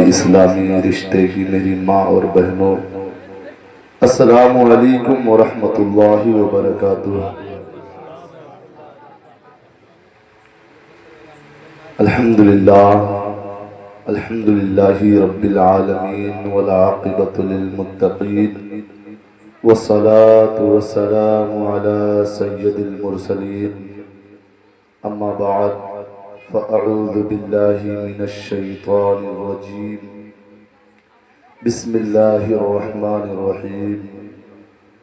اسلامی رشتے کی میری ماں اور بہنوں، السلام علیکم ورحمۃ اللہ وبرکاتہ۔ الحمدللہ رب العالمین والعاقبۃ للمتقین والصلاة والسلام علی سید المرسلین، اما بعد فأعوذ باللہ من الشیطان الرجیم، بسم اللہ الرحمن الرحیم۔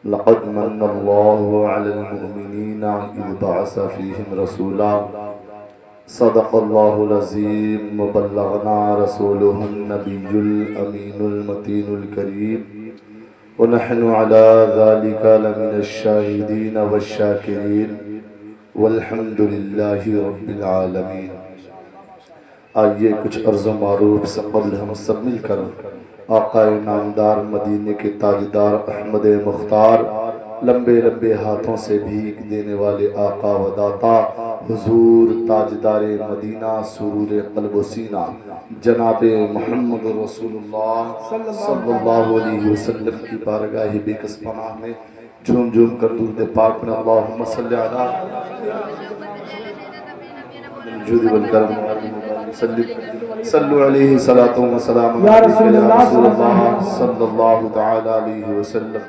لقد من اللہ علی المؤمنین اذ بعث فیہم رسولا صدق اللہ العظیم وبلغنا رسولہ النبی الامین المتین الکریم، ونحن علی ذلک لمن الشاہدین والشاکرین والحمد للہ رب العالمین۔ آئیے کچھ عرض و معروف سے قبل ہم سب مل کر آقا نامدار مدینے کے تاجدار احمد مختار، لمبے لمبے ہاتھوں سے بھیک دینے والے آقا و داتا حضور تاجدار مدینہ سرور قلب و سینہ جناب محمد رسول اللہ صلی اللہ علیہ وسلم کی بارگاہ بے کس پناہ میں جھوم جھوم کر درود پاک میں اللہم صلی علی الجود والکرم صلو علیہ صلاۃ و سلام یا رسول اللہ صلی اللہ تعالی علیہ وسلم۔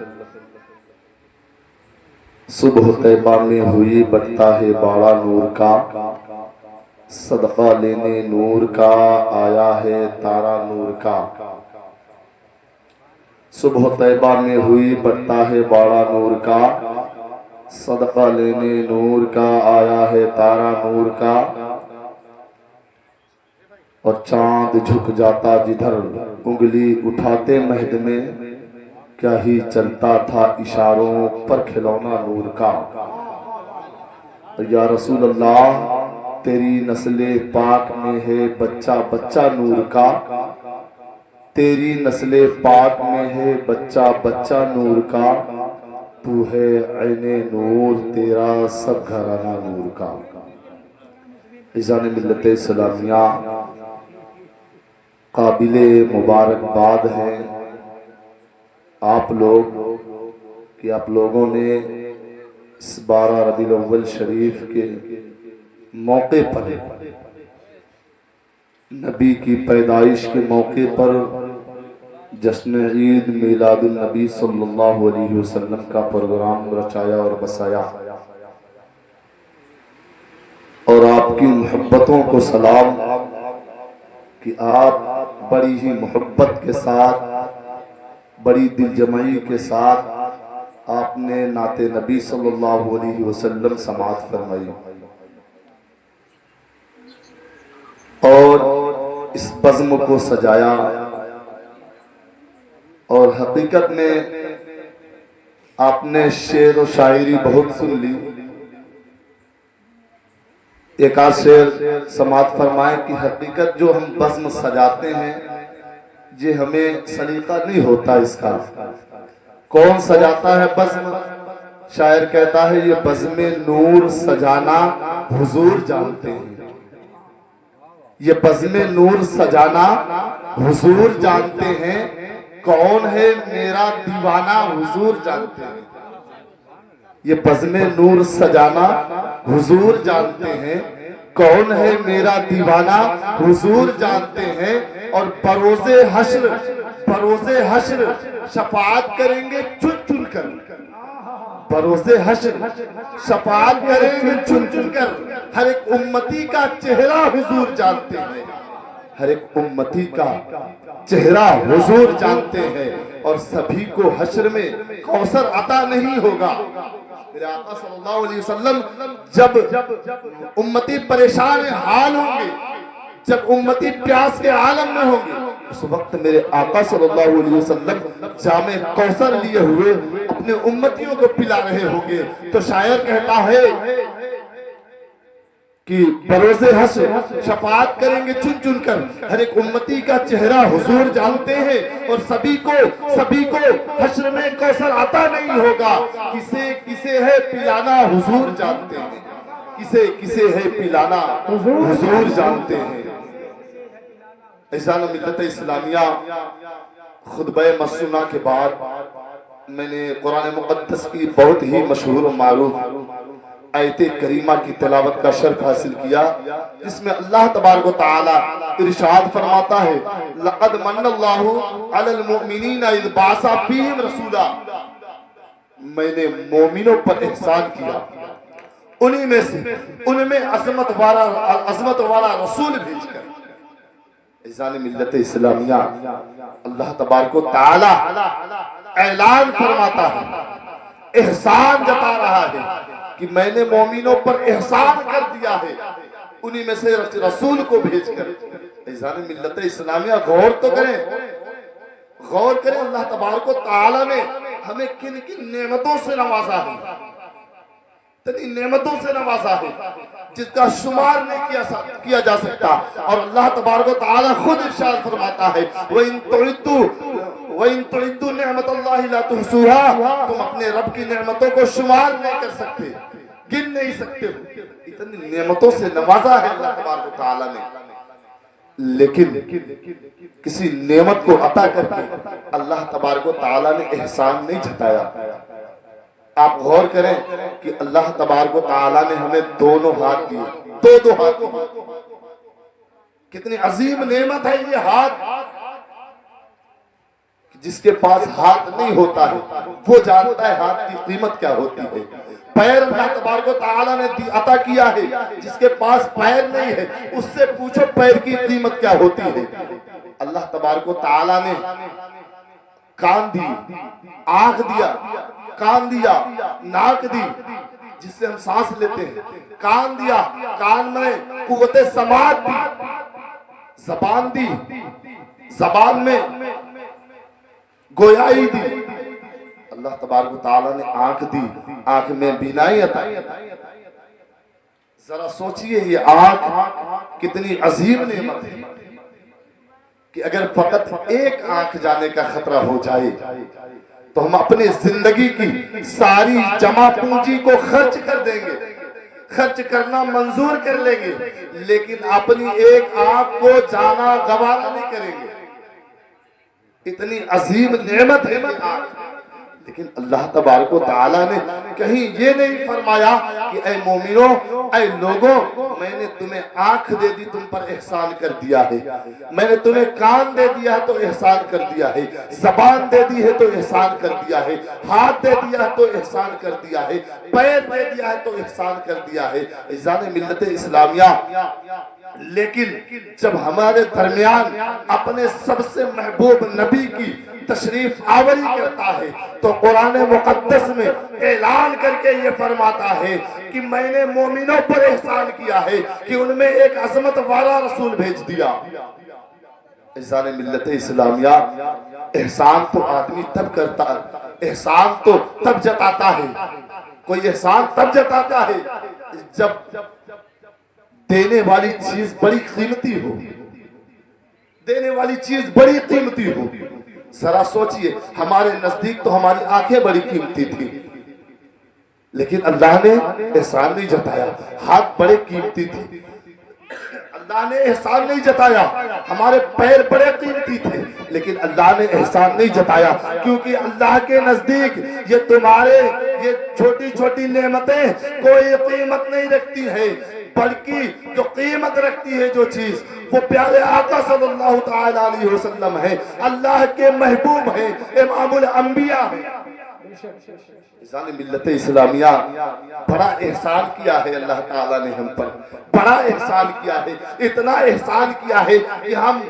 صبح طیبہ میں ہوئی بٹتا ہے باڑا نور کا، صدقہ لینے نور کا آیا ہے تارا نور کا۔ صبح طیبہ میں ہوئی بٹتا ہے باڑا نور کا، صدقہ لینے نور کا آیا ہے تارا نور کا۔ اور چاند جھک جاتا جدھر انگلی اٹھاتے مہد میں، کیا ہی چلتا تھا اشاروں پر کھلونا نور کا۔ یا رسول اللہ تیری نسل پاک میں ہے بچہ بچہ نور کا، تیری نسل پاک میں ہے بچہ بچہ نور کا، تو ہے عین نور تیرا سب گھرانہ نور کا۔ عزیزان ملت اسلامیہ، قابل مبارکباد ہے آپ لوگ کہ آپ لوگوں نے اس 12 ربیع الاول شریف کے موقع پر، نبی کی پیدائش کے موقع پر جشن عید میلاد النبی صلی اللہ علیہ وسلم کا پروگرام رچایا اور بسایا، اور آپ کی محبتوں کو سلام کہ آپ بڑی ہی محبت کے ساتھ، بڑی دل جمعی کے ساتھ آپ نے نعت نبی صلی اللہ علیہ وسلم سماعت فرمائی، اور اس بزم کو سجایا۔ اور حقیقت میں آپ نے شعر و شاعری بہت سن لی، ایک آدھ شعر سماعت فرمائیں کہ حقیقت جو ہم بزم سجاتے ہیں یہ ہمیں سلیقہ نہیں ہوتا اس کا۔ کون سجاتا ہے بزم؟ شاعر کہتا ہے یہ بزم نور سجانا حضور جانتے ہیں، یہ بزم نور سجانا حضور جانتے ہیں، کون ہے میرا دیوانہ حضور جانتے ہیں۔ یہ بزم نور سجانا حضور جانتے ہیں، کون ہے میرا دیوانہ حضور جانتے ہیں۔ اور بروز حشر شفاعت کریں گے چن چن کر، بروز حشر شفاعت کریں گے چن چن کر، ہر ایک امتی کا چہرہ حضور جانتے ہیں، ہر ایک امتی کا چہرہ حضور جانتے ہیں۔ اور سبھی کو حشر میں کوثر عطا نہیں ہوگا۔ میرے آقا صلی اللہ علیہ وسلم جب امتی پریشان حال ہوں گے، جب امتی پیاس کے عالم میں ہوں گے، اس وقت میرے آقا صلی اللہ علیہ وسلم جام کوثر لیے ہوئے اپنے امتیوں کو پلا رہے ہوں گے۔ تو شاعر کہتا ہے کہ بروز حشر شفاعت کریں گے چن چن کر، ہر ایک امتی کا چہرہ حضور جانتے ہیں، اور سبھی کو حشر میں کوثر عطا نہیں ہوگا۔ کسے کسے ہے پلانا حضور جانتے ہیں، کسے کسے ہے پلانا حضور جانتے ہیں۔ عزیزان ملت اسلامیہ، خطبہ مسنونہ کے بعد میں نے قرآن مقدس کی بہت ہی مشہور و معروف آیت کریمہ کی تلاوت کا شرف حاصل کیا، جس میں اللہ تبارک و تعالی ارشاد فرماتا ہے لَقَدْ مَنَّ اللَّهُ عَلَى الْمُؤْمِنِينَ إِذْ بَعَثَ فِيهِمْ رَسُولًا، میں نے مومنوں پر احسان کیا، انہی میں سے ان میں عظمت والا رسول بھیج کر۔ عزیزان ملت اسلامیہ، اللہ تبارک و تعالی اعلان فرماتا ہے، احسان جتا رہا ہے کہ میں نے مومنوں پر احسان کر دیا ہے، انہی میں سے رسول کو بھیج کر۔ عزیزان ملت اسلامیہ، غور تو کریں، غور کریں اللہ تبارک و تعالی نے ہمیں کن کن نعمتوں سے نوازا ہے، اتنی نعمتوں سے نوازا ہے جس کا شمار نہیں کیا جا سکتا۔ اور اللہ تبارک و تعالی خود ارشاد فرماتا ہے وَإِن تُعِدُّوا نِعْمَةَ اللَّهِ لَا تُحْصُوهَا، تم اپنے رب کی نعمتوں کو شمار نہیں کر سکتے، گن نہیں سکتے، اتنی نعمتوں سے نوازا ہے اللہ تبارک و تعالی نے۔ لیکن کسی نعمت کو عطا کر کے اللہ تبارک و تعالی نے احسان نہیں جتایا۔ آپ غور کریں کہ اللہ تبارک و تعالی نے ہمیں دونوں ہاتھ دیے، دو ہاتھ دیے، کتنی عظیم نعمت ہے یہ ہاتھ۔ جس کے پاس ہاتھ نہیں ہوتا ہے وہ جانتا ہے ہاتھ کی قیمت کیا ہوتی ہے۔ پیر اللہ تبارک و تعالی نے عطا کیا ہے، جس کے پاس پیر نہیں ہے اس سے پوچھو پیر کی قیمت کیا ہوتی ہے۔ اللہ تبارک و تعالی نے کان دی، آنکھ دیا، کان دیا، ناک دی جس سے ہم سانس لیتے ہیں، کان دیا، کان میں قوت سماعت دی، زبان دی، زبان میں گویائی دی، اللہ تبارک و تعالی نے آنکھ دی، آنکھ میں بینائی عطا۔ ذرا سوچئے یہ آنکھ کتنی عظیم نعمت ہے کہ اگر فقط ایک آنکھ جانے کا خطرہ ہو جائے تو ہم اپنی زندگی کی ساری جمع پونجی کو خرچ کر دیں گے، خرچ کرنا منظور کر لیں گے، لیکن اپنی ایک آنکھ کو جانا گوارا نہیں کریں گے۔ اتنی عظیم نعمت ہے یہ آنکھ، لیکن اللہ تبارک و تعالی نے کہیں یہ نہیں فرمایا کہ اے مومنوں، اے لوگوں، میں نے تمہیں آنکھ دے دی تم پر احسان کر دیا ہے، میں نے تمہیں کان دے دیا ہے تو احسان کر دیا ہے، زبان دے دی ہے تو احسان کر دیا ہے، ہاتھ دے دیا ہے تو احسان کر دیا ہے، پیر دے دیا ہے تو احسان کر دیا ہے۔ عزیزان ملت اسلامیہ، لیکن جب ہمارے درمیان اپنے سب سے محبوب نبی کی تشریف آوری کرتا ہے تو قرآن مقدس میں اعلان کر کے یہ فرماتا ہے کہ میں نے مومنوں پر احسان کیا ہے کہ ان میں ایک عظمت والا رسول بھیج دیا۔ عزیزان ملت اسلامیہ، احسان تو آدمی تب کرتا ہے، احسان تو تب جتاتا ہے، کوئی احسان تب جتاتا ہے جب دینے والی چیز بڑی قیمتی ہو، دینے والی چیز بڑی قیمتی ہو۔ ذرا سوچئے، ہمارے نزدیک تو ہماری آنکھیں بڑی قیمتی تھی، لیکن اللہ نے احسان نہیں جتایا۔ ہاتھ بڑے قیمتی تھے، اللہ نے احسان نہیں جتایا۔ ہمارے پیر بڑے قیمتی تھے، لیکن اللہ نے احسان نہیں جتایا، کیونکہ اللہ کے نزدیک یہ تمہارے یہ چھوٹی چھوٹی نعمتیں کوئی قیمت نہیں رکھتی ہے، بلکہ جو قیمت رکھتی ہے جو چیز، وہ پیارے آقا صلی اللہ تعالی علیہ وسلم ہے، اللہ کے محبوب ہیں، امام الانبیاء ہیں۔ عزیزان ملت اسلامیہ، بڑا احسان کیا ہے اللہ تعالیٰ نے ہم پر، بڑا احسان کیا ہے، اتنا احسان کیا ہے کہ ہم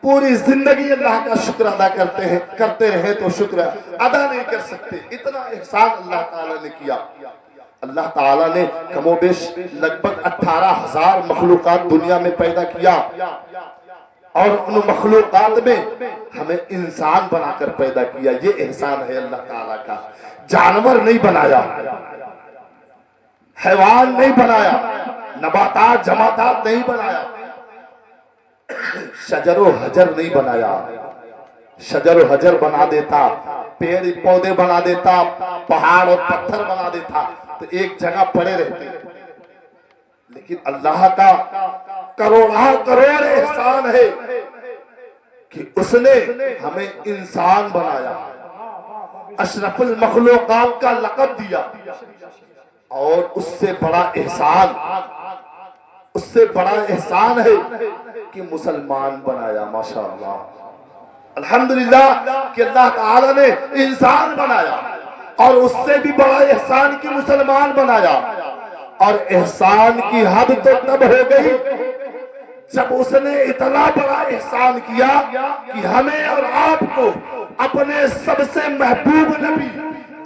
پوری زندگی اللہ کا شکر ادا کرتے رہے تو شکر ادا نہیں کر سکتے، اتنا احسان اللہ تعالیٰ نے کیا۔ اللہ تعالیٰ نے کم و بیش لگ بھگ 18,000 مخلوقات دنیا میں پیدا کیا، اور ان مخلوقات میں ہمیں انسان بنا کر پیدا کیا، یہ احسان ہے اللہ تعالیٰ کا۔ جانور نہیں بنایا، حیوان نہیں بنایا، نباتات جمادات نہیں بنایا، شجر و حجر نہیں بنایا۔ شجر و حجر بنا دیتا، پیڑ پودے بنا دیتا، پہاڑ اور پتھر بنا دیتا تو ایک جگہ پڑے رہتے، لیکن اللہ کا کروڑہ کروڑ احسان ہے کہ اس نے ہمیں انسان بنایا، اشرف المخلوقات کا لقب دیا، اور اس سے بڑا احسان ہے کہ مسلمان بنایا۔ ماشاءاللہ، الحمدللہ کہ اللہ تعالی نے انسان بنایا، اور اس سے بھی بڑا احسان کی مسلمان بنایا۔ اور احسان کی حد تو تب ہو گئی جب اس نے اتنا بڑا احسان کیا کہ ہمیں اور آپ کو اپنے سب سے محبوب نبی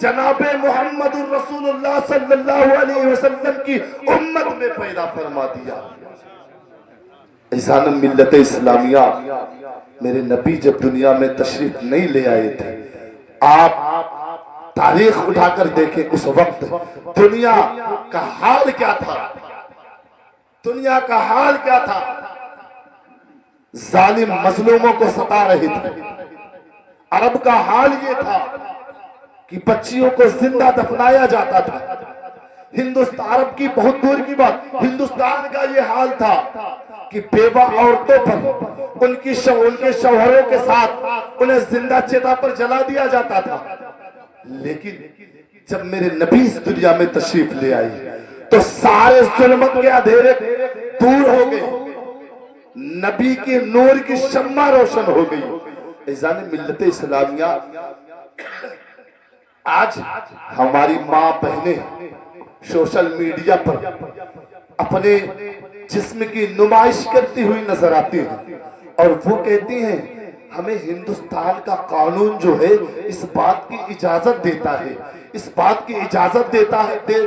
جناب محمد الرسول اللہ صلی اللہ علیہ وسلم کی امت میں پیدا فرما دیا۔ عزیزان ملت اسلامیہ، میرے نبی جب دنیا میں تشریف نہیں لے آئے تھے، آپ تاریخ اٹھا کر دیکھیں اس وقت دنیا کا حال کیا تھا؟ دنیا کا حال کیا تھا؟ ظالم مظلوموں کو ستا رہے تھے۔ عرب کا حال یہ تھا کہ بچیوں کو زندہ دفنایا جاتا تھا۔ ہندوستان، عرب کی بہت دور کی بات، ہندوستان کا یہ حال تھا کہ بیوہ عورتوں پر ان کے شوہروں کے ساتھ انہیں زندہ چتا پر جلا دیا جاتا تھا۔ لیکن جب میرے نبی اس دنیا میں تشریف لے آئے تو سارے ظلمت کے اندھیرے دور ہو گئے، نبی کے نور کی شمع روشن ہو گئی۔ عزیزان ملت اسلامیہ، آج ہماری ماں بہنیں سوشل میڈیا پر اپنے جسم کی نمائش کرتی ہوئی نظر آتی ہیں، اور وہ کہتی ہیں ہمیں ہندوستان کا قانون جو ہے اس بات کی اجازت دیتا ہے، اس بات کی اجازت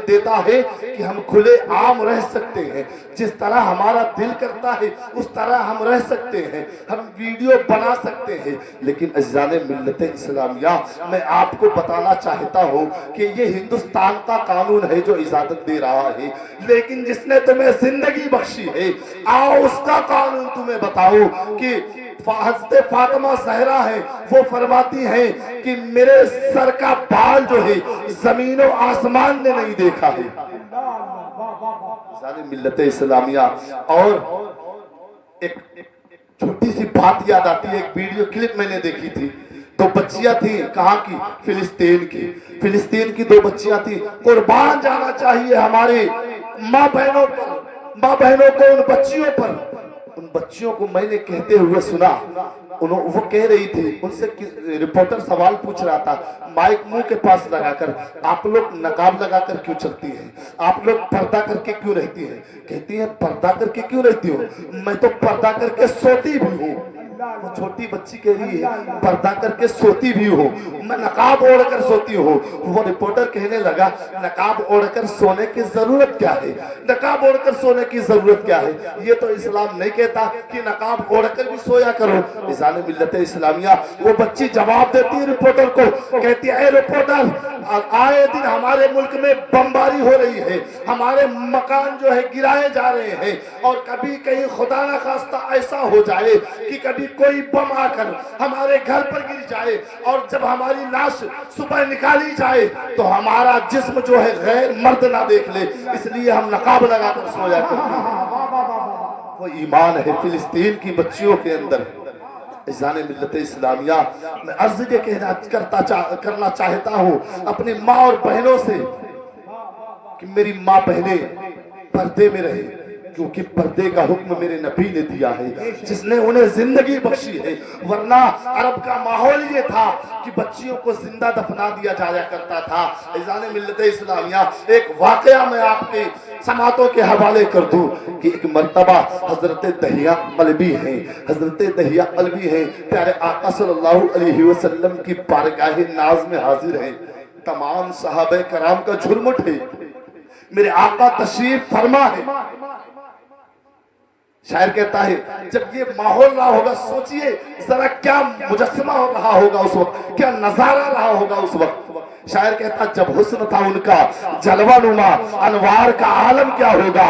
دیتا ہے کہ ہم کھلے عام رہ سکتے ہیں، جس طرح ہمارا دل کرتا ہے اس طرح ہم رہ سکتے ہیں، ہم ویڈیو بنا سکتے ہیں۔ لیکن عزیزان ملت اسلامیہ، میں آپ کو بتانا چاہتا ہوں کہ یہ ہندوستان کا قانون ہے جو اجازت دے رہا ہے، لیکن جس نے تمہیں زندگی بخشی ہے، آؤ اس کا قانون تمہیں بتاؤ کہ حضرت فاطمہ زہرا ہے، وہ فرماتی ہیں کہ میرے سر کا بال جو ہے زمین و آسمان نے نہیں دیکھا ہے۔ ملت اسلامیہ، اور ایک چھوٹی سی بات یاد آتی ہے، ایک ویڈیو کلپ میں نے دیکھی تھی، دو بچیاں تھیں، کہاں کی؟ فلسطین کی دو بچیاں تھیں۔ قربان جانا چاہیے ہمارے ماں بہنوں کو، ان بچیوں پر۔ ان بچیوں کو میں نے کہتے ہوئے سنا، وہ کہہ رہی تھی، ان سے رپورٹر سوال پوچھ رہا تھا مائک منہ کے پاس لگا کر، آپ لوگ نقاب لگا کر کیوں چلتی ہیں؟ آپ لوگ پردہ کر کے کیوں رہتی ہیں؟ کہتی ہیں پردہ کر کے کیوں رہتی ہوں؟ میں تو پردہ کر کے سوتی بھی ہوں۔ وہ چھوٹی بچی کہہ رہی ہے پردہ کر کے سوتی بھی ہوں، میں نقاب اوڑھ کر سوتی ہوں۔ وہ رپورٹر کہنے لگا نقاب اوڑھ کر سونے کی ضرورت کیا ہے؟ نقاب اوڑھ کر سونے کی ضرورت کیا ہے؟ یہ تو اسلام نہیں کہتا کہ نقاب اوڑھ کر بھی سویا کرو۔ عزیزان ملت اسلامیہ، وہ بچی جواب دیتی ہے رپورٹر کو، کہتی ہے اے رپورٹر، آئے دن ہمارے ملک میں بمباری ہو رہی ہے، ہمارے مکان جو ہے گرائے جا رہے ہیں، اور کبھی کہیں خدا نہ خواستہ ایسا ہو جائے کہ کبھی کوئی بم آ کر ہمارے گھر پر گر جائے، اور جب ہماری لاش صبح نکالی جائے تو ہمارا جسم جو ہے غیر مرد نہ دیکھ لے، اس لیے ہم نقاب لگا کر سویا کرتے ہیں۔ وہ ایمان ہے فلسطین کی بچیوں کے اندر۔ عزیزان ملت اسلامیہ، میں عرض یہ کرنا چاہتا ہوں اپنی ماں اور بہنوں سے کہ میری ماں بہنیں پردے میں رہے، کیونکہ پردے کا حکم میرے نبی نے دیا ہے، جس نے انہیں زندگی بخشی ہے۔ ورنہ عرب کا ماحول یہ تھا کہ بچیوں کو زندہ دفنا دیا جایا کرتا تھا۔ عزیزان ملت اسلامیہ، ایک واقعہ میں آپ کے سماعتوں کے حوالے کر دوں کہ ایک مرتبہ حضرت دہیہ قلبی ہیں، پیارے آقا صلی اللہ علیہ وسلم کی بارگاہ ناز میں حاضر ہیں، تمام صحابہ کرام کا جھرمٹ ہے، میرے آقا تشریف فرما ہے۔ شاعر کہتا ہے جب یہ ماحول رہا ہوگا، سوچئے ذرا کیا مجسمہ رہا ہوگا اس وقت، کیا نظارہ رہا ہوگا اس وقت۔ شاعر کہتا جب حسن تھا ان کا جلوہ نما، انوار کا عالم کیا ہوگا،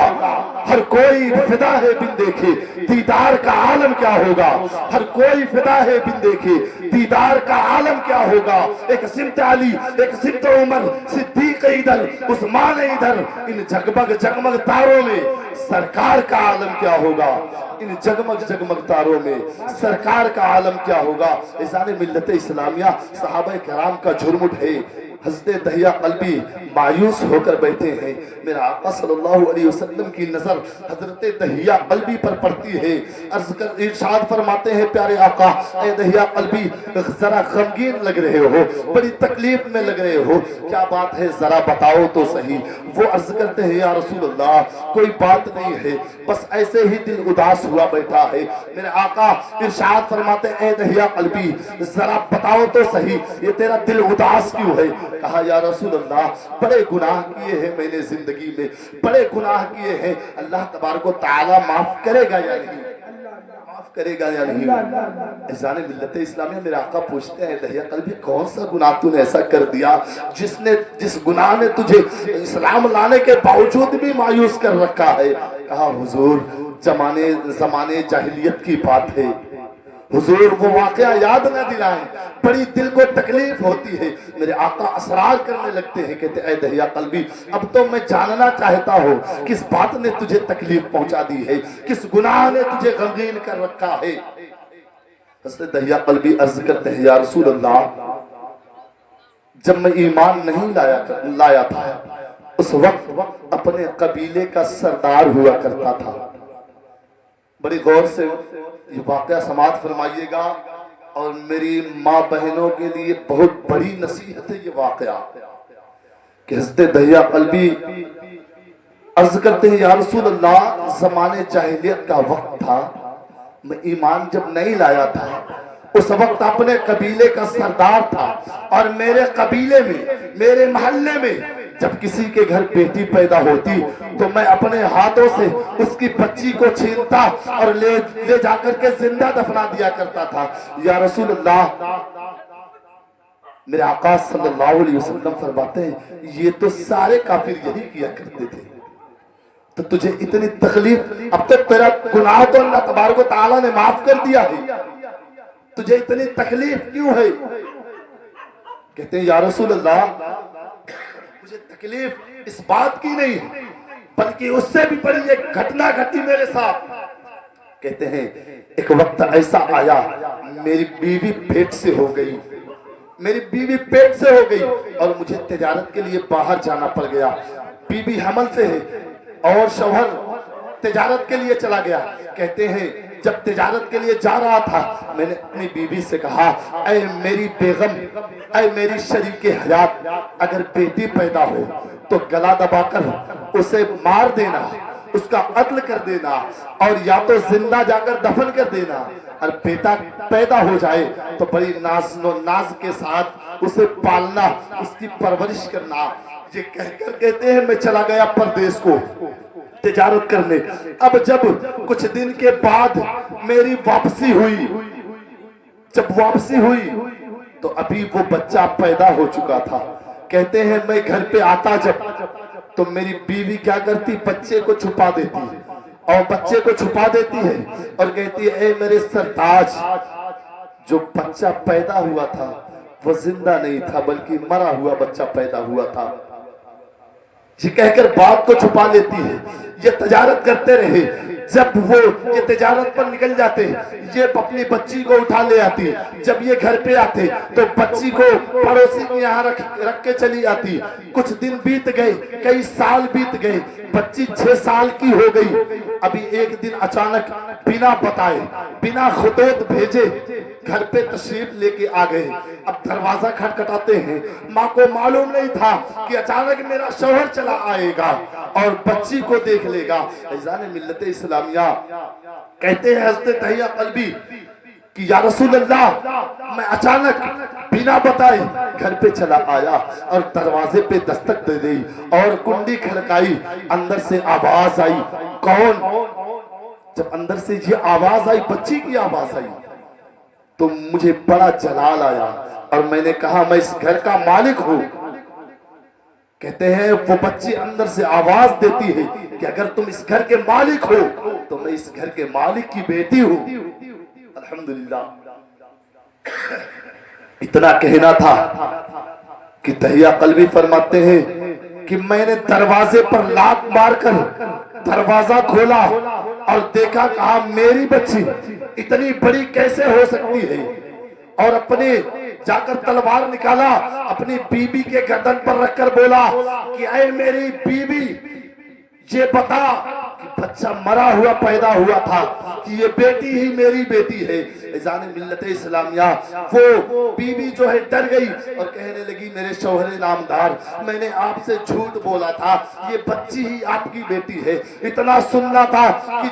ہر کوئی فدا ہے بن دیکھے دیدار کا عالم کیا ہوگا، ہر کوئی فدا ہے بن دیکھے دیدار کا عالم کیا ہوگا۔ ایک سمت علی، ایک سمت عمر، صدیق ادھر، عثمان ادھر، ان جگمگ جگمگ تاروں میں سرکار کا عالم کیا ہوگا۔ ان جگمگ جگمگ تاروں میں سرکار کا عالم کیا ہوگا؟ اذان ملت اسلامیہ صحابہ کرام کا جھرمٹ ہے۔ حضرت دہیہ قلبی مایوس ہو کر بیٹھے ہیں، میرا آقا صلی اللہ علیہ وسلم کی نظر حضرت دہیہ قلبی پر پڑتی ہے، ارشاد فرماتے ہیں پیارے آقا اے دہیہ قلبی ذرا غمگین لگ رہے ہو، بڑی تکلیف میں لگ رہے ہو، کیا بات ہے ذرا بتاؤ تو صحیح۔ وہ عرض کرتے ہیں یا رسول اللہ کوئی بات نہیں ہے، بس ایسے ہی دل اداس ہوا بیٹھا ہے۔ میرے آقا ارشاد فرماتے ہیں اے دہیہ قلبی ذرا بتاؤ تو صحیح یہ تیرا دل اداس کیوں ہے؟ کہا یا رسول اللہ بڑے گناہ کیے ہیں میں نے زندگی میں، بڑے گناہ کیے ہیں، اللہ تبارک و تعالی معاف کرے گا یا نہیں؟ معاف کرے گا یا نہیں؟ اذان ملت اسلامیہ میرے آقا پوچھتے ہیں دہیہ قلبی کون سا گناہ تو نے ایسا کر دیا جس گناہ نے تجھے اسلام لانے کے باوجود بھی مایوس کر رکھا ہے؟ کہا حضور زمانے جاہلیت کی بات ہے، حضور وہ واقعہ یاد نہ دلائیں، بڑی دل کو تکلیف ہوتی ہے۔ میرے آقا اسرار کرنے لگتے ہیں، کہتے اے دہیہ قلبی اب تو میں جاننا چاہتا ہوں کس بات نے تجھے تکلیف پہنچا دی ہے، کس گناہ نے تجھے غمگین کر رکھا ہے؟ حضرت دہیہ قلبی عرض کرتے ہیں یا رسول اللہ جب میں ایمان نہیں لایا تھا اس وقت اپنے قبیلے کا سردار ہوا کرتا تھا۔ بڑی غور سے یہ واقعہ سماعت فرمائیے گا، اور میری ماں بہنوں کے لیے بہت بڑی نصیحت ہے یہ واقعہ کہ حضرت دہیہ قلبی عرض کرتے ہیں یا رسول اللہ زمانے جاہلیت کا وقت تھا، میں ایمان جب نہیں لایا تھا اس وقت اپنے قبیلے کا سردار تھا، اور میرے قبیلے میں میرے محلے میں جب کسی کے گھر بیٹی پیدا ہوتی تو میں اپنے ہاتھوں سے اس کی بچی کو چھینتا اور لے جا کر کے زندہ دفنا دیا کرتا تھا۔ یا رسول اللہ میرے آقا صلی اللہ علیہ وسلم فرماتے ہیں یہ تو سارے کافر یہی کیا کرتے تھے، تو تجھے اتنی تکلیف، اب تک تیرا گناہ تو اللہ تبارک و تعالیٰ نے معاف کر دیا ہے، تجھے اتنی تکلیف کیوں ہے؟ کہتے ہیں یا رسول اللہ مجھے تکلیف اس بات کی نہیں بلکہ اس سے بھی بڑی ایک گھٹنا گھٹی میرے ساتھ۔ کہتے ہیں ایک وقت ایسا آیا میری بیوی پیٹ سے ہو گئی، میری بیوی پیٹ سے ہو گئی اور مجھے تجارت کے لیے باہر جانا پڑ گیا، بیوی حمل سے ہے اور شوہر تجارت کے لیے چلا گیا۔ کہتے ہیں جب تجارت کے لیے جا رہا تھا میں نے اپنی بیوی سے کہا اے میری بیگم، اے میری شریک حیات، اگر بیٹی پیدا ہو تو گلا دبا کر اسے مار دینا، اس کا قتل کر دینا، اور یا تو زندہ جا کر دفن کر دینا، اور بیٹا پیدا ہو جائے تو بڑی ناز کے ساتھ اسے پالنا، اس کی پرورش کرنا۔ یہ کہہ کر کہتے ہیں میں چلا گیا پردیس کو تجارت کرنے۔ اب جب کچھ دن کے بعد میری واپسی ہوئی، جب واپسی ہوئی تو ابھی وہ بچہ پیدا ہو چکا تھا۔ کہتے ہیں میں گھر پہ آتا جب تو میری بیوی کیا کرتی، بچے کو چھپا دیتی، اور بچے کو چھپا دیتی ہے اور کہتی ہے اے میرے سرتاج، جو بچہ پیدا ہوا تھا وہ زندہ نہیں تھا بلکہ مرا ہوا بچہ پیدا ہوا تھا۔ یہ کہہ کر بات کو چھپا لیتی ہے۔ یہ تجارت کرتے رہے، جب وہ یہ تجارت پر نکل جاتے یہ اپنی بچی کو اٹھا لے آتی، جب یہ گھر پہ آتے تو بچی کو پڑوسی کے یہاں رکھ کے چلی آتی۔ کچھ دن بیت گئے، کئی سال بیت گئے، بچی 6 سال کی ہو گئی۔ ابھی ایک دن اچانک بنا بتائے، بنا خطوط بھیجے گھر پہ تشریف لے کے آ گئے۔ اب دروازہ کھٹکھٹاتے ہیں، ماں کو معلوم نہیں تھا کہ اچانک میرا شوہر چلا آئے گا اور بچی کو دیکھ لے گا۔ اذان ملت اسلامیہ کہتے ہیں حضرت دہیہ قلبی کہ یا رسول اللہ میں اچانک بنا بتائے گھر پہ چلا آیا اور دروازے پہ دستک دے دی اور کنڈی کھڑکائی، اندر سے آواز آئی، کون؟ جب اندر سے یہ آواز آئی، بچی کی آواز آئی، تو مجھے بڑا جلال آیا اور میں نے کہا میں اس گھر کا مالک ہوں۔ کہتے ہیں وہ بچی اندر سے آواز دیتی ہے کہ اگر تم اس گھر کے مالک ہو تو میں اس گھر کے مالک کی بیٹی ہوں۔ الحمدللہ اتنا کہنا تھا کہ دہیہ قلبی فرماتے ہیں کہ میں نے دروازے پر لات مار کر دروازہ کھولا اور دیکھا، کہا میری بچی اتنی بڑی کیسے ہو سکتی ہے، اور اپنے جا کر تلوار نکالا، اپنی بیوی کے گردن پر رکھ کر بولا کہ اے میری بیوی، یہ بتا کہ بچہ مرا ہوا پیدا ہوا تھا کہ یہ بیٹی ہی میری بیٹی ہے۔ اذان ملت اسلامیہ، وہ بیوی جو ہے ڈر گئی اور کہنے لگی میرے شوہر نامدار، میں نے آپ سے جھوٹ بولا تھا، یہ بچی ہی آپ کی بیٹی ہے۔ اتنا سننا تھا کہ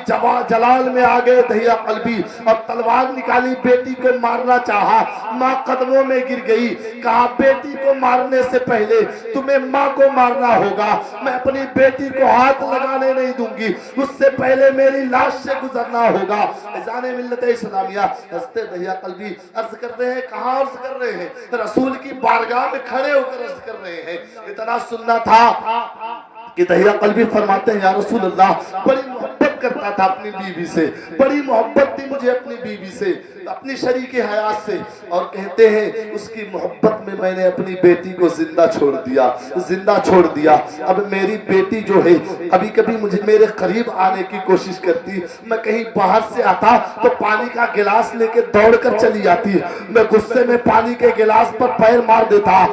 جلال میں آگئے دہیا قلبی اور تلوار نکالی، بیٹی کو مارنا چاہا، ماں قدموں میں گر گئی، کہا بیٹی کو مارنے سے پہلے تمہیں ماں کو مارنا ہوگا، میں اپنی بیٹی کو ہاتھ لگانے نہیں دوں گی، اس سے پہلے میری لاش سے گزرنا ہوگا۔ اذان ملت اسلامیہ، حضرت دہیا قلبی عرض کرتے ہیں، کہاں عرض کر رہے ہیں؟ رسول کی بارگاہ میں کھڑے ہو کر عرض کر رہے ہیں۔ اتنا سننا تھا کہ دہیا قلبی فرماتے ہیں، یا رسول اللہ، بڑی محبت کرتا تھا اپنی بیوی سے، بڑی محبت تھی مجھے اپنی بیوی سے، اپنی شریک حیات سے، اور کہتے ہیں اس کی محبت میں نے اپنی بیٹی کو زندہ چھوڑ دیا۔ اب میری بیٹی جو ہے کبھی کبھی مجھے میرے قریب آنے کی کوشش کرتی، میں کہیں باہر سے آتا تو پانی کا گلاس لے کے دوڑ کر چلی آتی، میں غصے میں پانی کے گلاس پر پیر مار دیتا،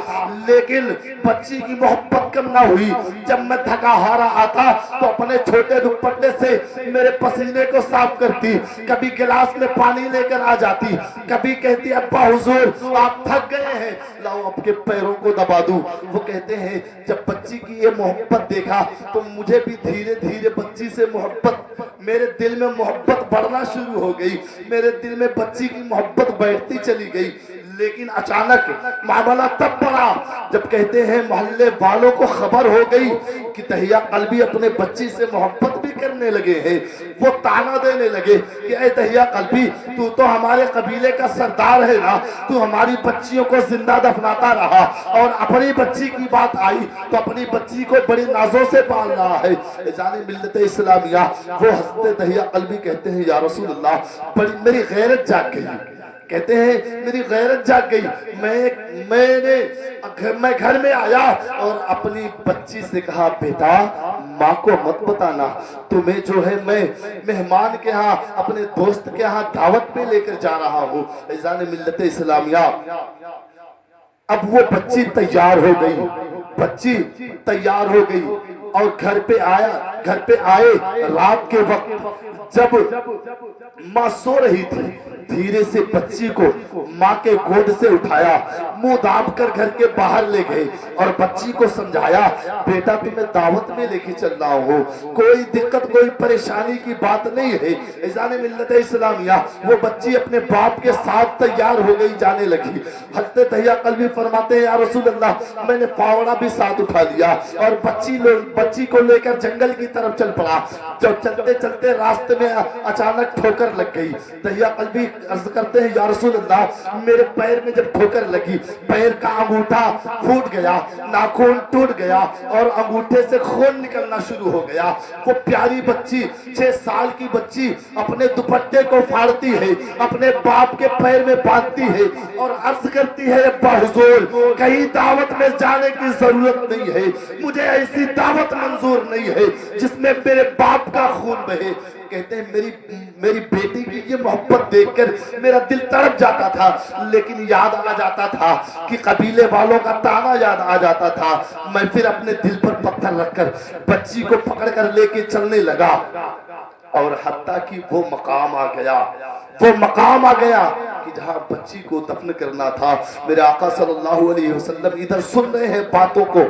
لیکن بچی کی محبت کم نہ ہوئی۔ جب میں تھکا ہارا آتا تو اپنے چھوٹے دوپٹے سے میرے پسینے کو صاف کرتی، کبھی گلاس میں پانی لے کر آ جاتی، کبھی کہتی ابا حضور آپ تھک گئے ہیں، لاؤ آپ کے پیروں کو دبا دوں۔ وہ کہتے ہیں جب بچی کی یہ محبت دیکھا تو مجھے بھی دھیرے دھیرے بچی سے محبت، میرے دل میں محبت بڑھنا شروع ہو گئی، میرے دل میں بچی کی محبت بیٹھتی چلی گئی۔ لیکن اچانک معاملہ تب پڑا جب کہتے ہیں محلے والوں کو خبر ہو گئی کہ دہیا قلبی اپنے بچی سے محبت بھی کرنے لگے ہیں۔ وہ تانا دینے لگے کہ اے دہیا قلبی، تو ہمارے قبیلے کا سردار ہے نا، تو ہماری بچیوں کو زندہ دفناتا رہا، اور اپنی بچی کی بات آئی تو اپنی بچی کو بڑی نازوں سے پال رہا ہے۔ جانب ملت اسلامیہ، وہ حضرت دہیا قلبی کہتے ہیں، یا رسول اللہ، بڑی میری غیرت جاگ گئی، کہتے ہیں میری غیرت جاگ گئی، میں گھر میں آیا اور اپنی بچی سے کہا بیٹا ماں کو مت بتانا، تمہیں جو ہے میں مہمان کے ہاں اپنے دوست کے ہاں دعوت پہ لے کر جا رہا ہوں۔ اذان ملت اسلامیہ، اب وہ بچی تیار ہو گئی اور گھر پہ آئے رات کے وقت، جب ماں سو رہی تھی، دھیرے سے بچی کو ماں کے گود سے اٹھایا، منہ داب کر گھر کے باہر لے گئے اور بچی کو سمجھایا بیٹا تمہیں دعوت میں لے کے چل رہا ہوں، کوئی دقت کوئی پریشانی کی بات نہیں ہے۔ اذان ملت اسلامیہ، وہ بچی اپنے باپ کے ساتھ تیار ہو گئی، جانے لگی۔ حضرت دہیا قلبی فرماتے ہیں، یا رسول اللہ، میں نے فاوڑا بھی ساتھ اٹھا لیا اور بچی کو لے کر جنگل کی طرف چل پڑا۔ جب چلتے چلتے راستے میں اچانک ٹھوکر لگ گئی، دہیا قلبی عرض کرتے ہیں، یا رسول اللہ، میرے پیر میں جب ٹھوکر لگی، پیر کا انگوٹھا پھوٹ گیا، ناخن ٹوٹ گیا اور انگوٹھے سے خون نکلنا شروع ہو گیا۔ وہ پیاری بچی، 6 سال کی بچی، اپنے دوپٹے کو پھاڑتی ہے، اپنے باپ کے پیر میں باندھتی ہے اور عرض کرتی ہے ابا حضور کہیں دعوت میں جانے کی ضرورت نہیں ہے، مجھے ایسی دعوت منظور نہیں ہے جس میں میرے باپ کا خون بہے۔ کہتے ہیں میری بیٹی کی یہ محبت دیکھ کر میرا دل تڑپ جاتا تھا، لیکن یاد آ جاتا تھا کہ قبیلے والوں کا تانا یاد آ جاتا تھا۔ میں پھر اپنے دل پر پتھر رکھ کر بچی کو پکڑ کر لے کے چلنے لگا، اور حتیٰ کہ وہ مقام آ گیا کہ جہاں بچی کو دفن کرنا تھا۔ میرے آقا صلی اللہ علیہ وسلم ادھر سن رہے ہیں باتوں کو،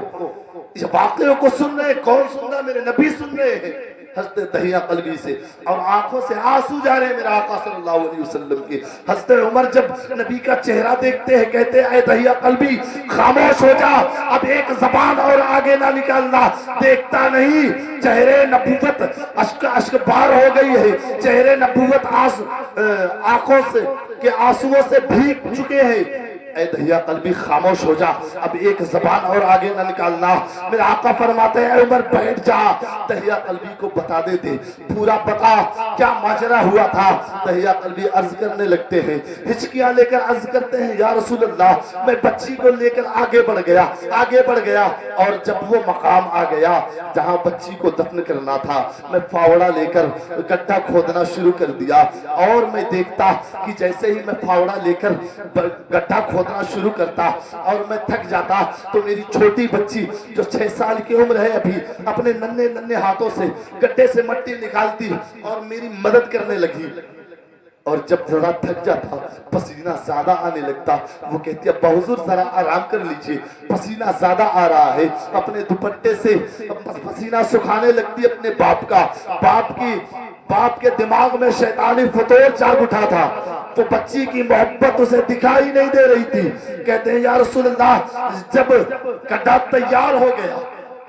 واقعوں کو سن رہے ہیں، کون سن رہا؟ میرے نبی سن رہے ہیں حضرت دہیا قلبی سے، اور آنکھوں سے آنسو جا رہے ہیں میرے آقا صلی اللہ علیہ وسلم کے۔ حضرت عمر جب نبی کا چہرہ دیکھتے ہیں کہتے ہیں اے دہیا قلبی خاموش ہو جا، اب ایک زبان اور آگے نہ نکالنا، دیکھتا نہیں چہرے نبوت اشک بار ہو گئی ہے، چہرے نبوت آنکھوں سے کے آنسووں سے بھیگ چکے ہیں، اے دہیا قلبی خاموش ہو جا، اب ایک زبان اور آگے نہ نکالنا۔ میرے آقا فرماتے ہیں اے عمر بیٹھ جا، دہیا قلبی کو بتا دیتے پورا بتا کیا ماجرا ہوا تھا۔ دہیا قلبی عرض کرنے لگتے ہیں، ہچکیاں لے کر عرض کرتے ہیں یا رسول اللہ میں بچی کو لے کر آگے بڑھ گیا اور جب وہ مقام آ گیا جہاں بچی کو دفن کرنا تھا، میں فاوڑا لے کر گڈھا کھودنا شروع کر دیا، اور میں دیکھتا کہ جیسے ہی میں فاوڑا لے کر گڈھا کھودنا شروع کرتا اور میں تھک جاتا تو میری چھوٹی بچی جو 6 سال کی عمر ہے ابھی، اپنے ننھے ہاتھوں سے گڈھے سے مٹی نکالتی اور میری مدد کرنے لگی، اور جب ذرا تھک جاتا پسینہ زیادہ آنے لگتا، وہ کہتی ابا حضور ذرا آرام کر لیجئے، پسینہ زیادہ آ رہا ہے، اپنے دوپٹے سے پسینہ سکھانے لگتی اپنے باپ کا۔ باپ کے دماغ میں شیطانی فطور جاگ اٹھا تھا، تو بچی کی محبت اسے دکھائی نہیں دے رہی تھی۔ کہتے ہیں یا رسول اللہ جب گڈھا تیار ہو گیا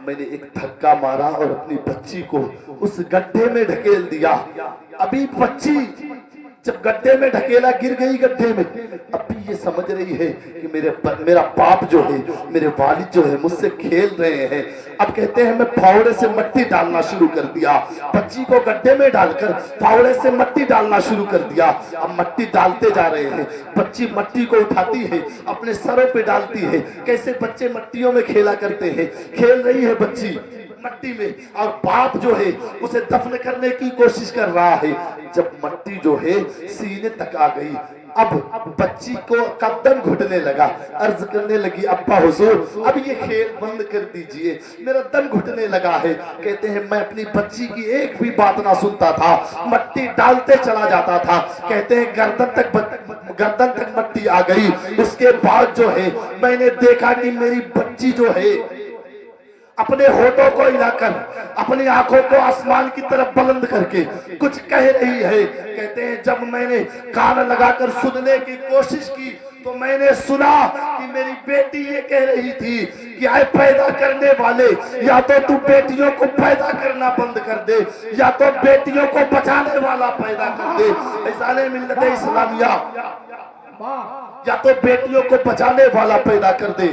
میں نے ایک دھکا مارا اور اپنی بچی کو اس گڈھے میں ڈھکیل دیا۔ ابھی بچی جب گڈھے میں ڈھکیلا گر گئی گڈھے میں، اب بھی یہ سمجھ رہی ہے کہ میرا باپ جو ہے، میرے والد جو ہے مجھ سے کھیل رہے ہیں۔ اب کہتے ہیں میں پھاوڑے سے مٹی ڈالنا شروع کر دیا، بچی کو گڈھے میں ڈال کر پھاوڑے سے مٹی ڈالنا شروع کر دیا۔ اب مٹی ڈالتے جا رہے ہیں، بچی مٹی کو اٹھاتی ہے اپنے سروں پہ ڈالتی ہے، کیسے بچے مٹیوں میں کھیلا کرتے ہیں، کھیل رہی ہے بچی مٹی میں، اور باپ جو ہے اسے دفن کرنے کی کوشش کر رہا ہے۔ جب مٹی جو ہے سینے تک آ گئی، اب بچی کو قدم گھٹنے لگا، عرض کرنے لگی ابا حضور اب یہ کھیل بند کر دیجئے، میرا دم گھٹنے لگا ہے۔ کہتے ہیں میں اپنی بچی کی ایک بھی بات نہ سنتا تھا، مٹی ڈالتے چلا جاتا تھا۔ کہتے ہیں گردن تک مٹی آ گئی، اس کے بعد جو ہے میں نے دیکھا کہ میری بچی جو ہے اپنے ہونٹوں کو ہلا کر اپنی آنکھوں کو آسمان کی طرف بلند کر کے کچھ کہہ رہی ہے۔ کہتے ہیں جب میں نے کان لگا کر سننے کی کوشش کی تو میں نے سنا کہ میری بیٹی یہ کہہ رہی تھی کہ اے پیدا کرنے والے، یا تو بیٹیوں کو پیدا کرنا بند کر دے یا تو بیٹیوں کو بچانے والا پیدا کر دے۔ ایسان ملت اسلامیہ، یا تو بیٹیوں کو بچانے والا پیدا کر دے۔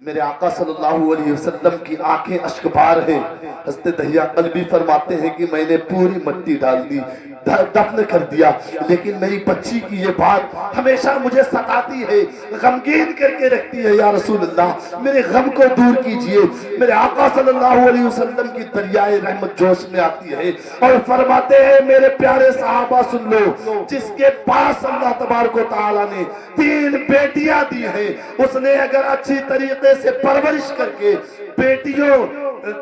میرے آقا صلی اللہ علیہ وسلم کی آنکھیں اشکبار ہیں۔ حضرت دہیا قلبی فرماتے ہیں کہ میں نے پوری مٹی ڈال دی، دفن کر دیا، لیکن میری بچی کی یہ بات ہمیشہ مجھے ستاتی ہے، غمگین کر کے رکھتی ہے۔ یا رسول اللہ میرے غم کو دور کیجئے۔ میرے آقا صلی اللہ علیہ وسلم کی دریائے رحمت جوش میں آتی ہے اور فرماتے ہیں میرے پیارے صحابہ سن لو، جس کے پاس اللہ تبارک و تعالیٰ نے 3 بیٹیاں دی ہیں، اس نے اگر اچھی طریقے سے پرورش کر کے بیٹیوں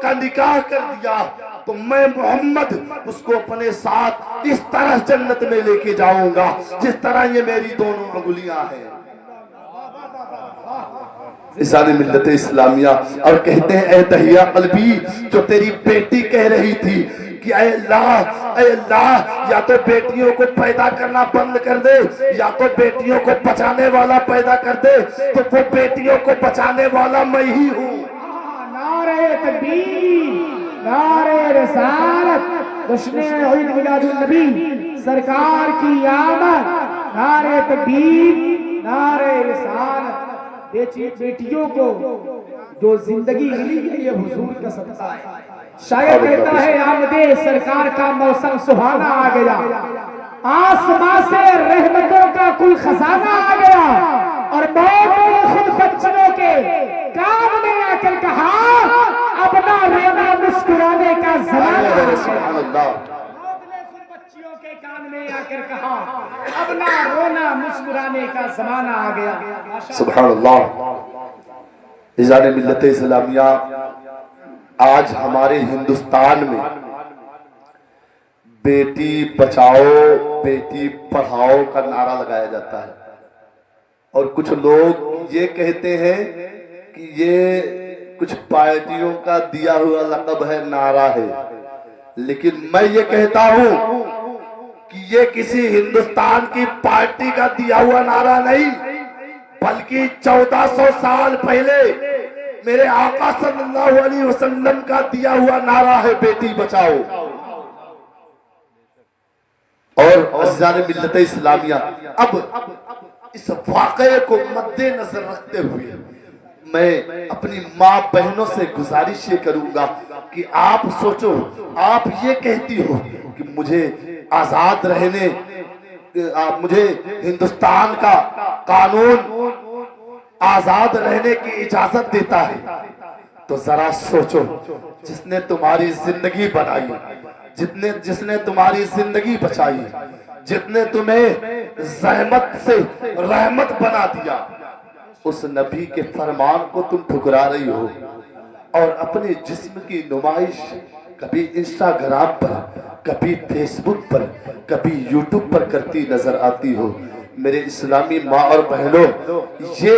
کا نکاح کر دیا تو میں محمد اس کو اپنے ساتھ اس طرح جنت میں لے کے جاؤں گا جس طرح یہ میری دونوں انگلیاں ہیں۔ اسان ملت اسلامیہ، اور کہتے ہیں اے دہیا قلبی جو تیری بیٹی کہہ رہی تھی کہ اے اللہ یا تو بیٹیوں کو پیدا کرنا بند کر دے یا تو بیٹیوں کو بچانے والا پیدا کر دے، تو وہ بیٹیوں کو بچانے والا میں ہی ہوں۔ نعرہ تکبیر، نعرہ رسالت، جشن عید میلاد النبی، سرکار کی آمد، نعرہ تکبیر، نعرہ رسالت۔ بیٹیوں کو جو زندگی ملی ہے یہ حضور کا صدقہ ہے۔ شاعر کہتا ہے آمد سرکار کا موسم سہانا آ گیا، آسمان سے رحمتوں کا کل خزانہ آ گیا، اور موت نے خود بچوں کے کان میں آ کر کہا اب نہ رونا مسکرانے کا زمانہ آ گیا۔ موت نے خود بچیوں کے کان میں آ کر کہا اب نہ رونا مسکرانے کا زمانہ آ گیا۔ سبحان اللہ۔ عزیزان ملت اسلامیہ، آج ہمارے ہندوستان میں بیٹی بچاؤ بیٹی پڑھاؤ کا نعرہ لگایا جاتا ہے، اور کچھ لوگ یہ کہتے ہیں کہ یہ کچھ پارٹیوں کا دیا ہوا لقب ہے، نعرہ ہے، لیکن میں یہ کہتا ہوں کہ یہ کسی ہندوستان کی پارٹی کا دیا ہوا نعرہ نہیں، بلکہ 1400 سال پہلے میرے آقا صلی اللہ علیہ وسلم کا دیا ہوا نعرہ ہے بیٹی بچاؤ۔ اور عزیزان ملت اسلامیہ، اب اس واقعے کو مد نظر رکھتے ہوئے میں اپنی ماں بہنوں سے گزارش یہ کروں گا کہ آپ سوچو، آپ یہ کہتی ہو کہ مجھے آزاد رہنے، مجھے ہندوستان کا قانون آزاد رہنے کی اجازت دیتا ہے، تو ذرا سوچو، جس نے تمہاری زندگی بنائی، جس نے تمہاری زندگی بچائی، جس نے تمہیں زحمت سے رحمت بنا دیا، اس نبی کے فرمان کو تم ٹھکرا رہی ہو اور اپنے جسم کی نمائش کبھی انسٹاگرام پر، کبھی فیس بک پر، کبھی یوٹیوب پر کرتی نظر آتی ہو۔ میرے اسلامی ماں اور بہنوں، یہ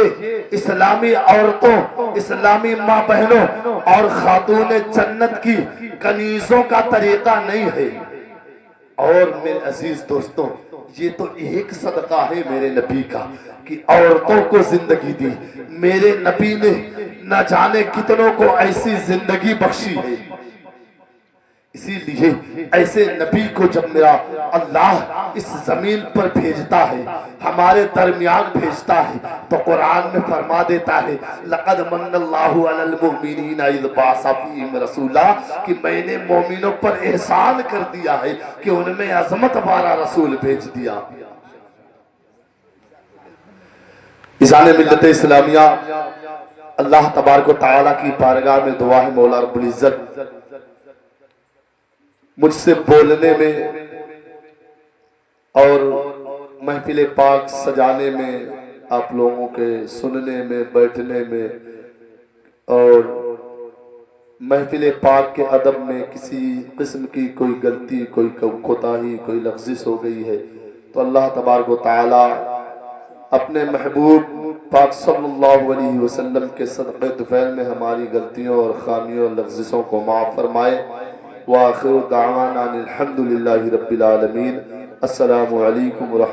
اسلامی عورتوں، اسلامی ماں بہنوں اور خاتون جنت کی کنیزوں کا طریقہ نہیں ہے۔ اور میرے عزیز دوستوں، یہ تو ایک صدقہ ہے میرے نبی کا کہ عورتوں کو زندگی دی۔ میرے نبی نے نہ جانے کتنوں کو ایسی زندگی بخشی ہے۔ اسی لیے ایسے نبی کو جب میرا اللہ اس زمین پر بھیجتا ہے، ہمارے درمیان بھیجتا ہے، تو قرآن میں فرما دیتا ہے لَقَدْ مَنَّ اللَّهُ عَلَى الْمُؤْمِنِينَ إِذْ بَعَثَ فِيهِمْ رَسُولًا، کہ میں نے مومنوں پر احسان کر دیا ہے کہ ان میں عظمت والا رسول بھیج دیا۔ عزیزان ملت اسلامیہ، اللہ تبارک و تعالیٰ کی بارگاہ میں دعا ہے مولا رب العزت مجھ سے بولنے میں اور محفل پاک سجانے میں، آپ لوگوں کے سننے میں، بیٹھنے میں اور محفل پاک کے ادب میں کسی قسم کی کوئی غلطی، کوئی کوتاہی، کوئی لغزش ہو گئی ہے تو اللہ تبارک و تعالی اپنے محبوب پاک صلی اللہ علیہ وسلم کے صدقے طفیل میں ہماری غلطیوں اور خامیوں اور لغزشوں کو معاف فرمائے۔ وآخر دعوانا الحمدللہ رب العالمین۔ السلام علیکم ورحمۃ اللہ۔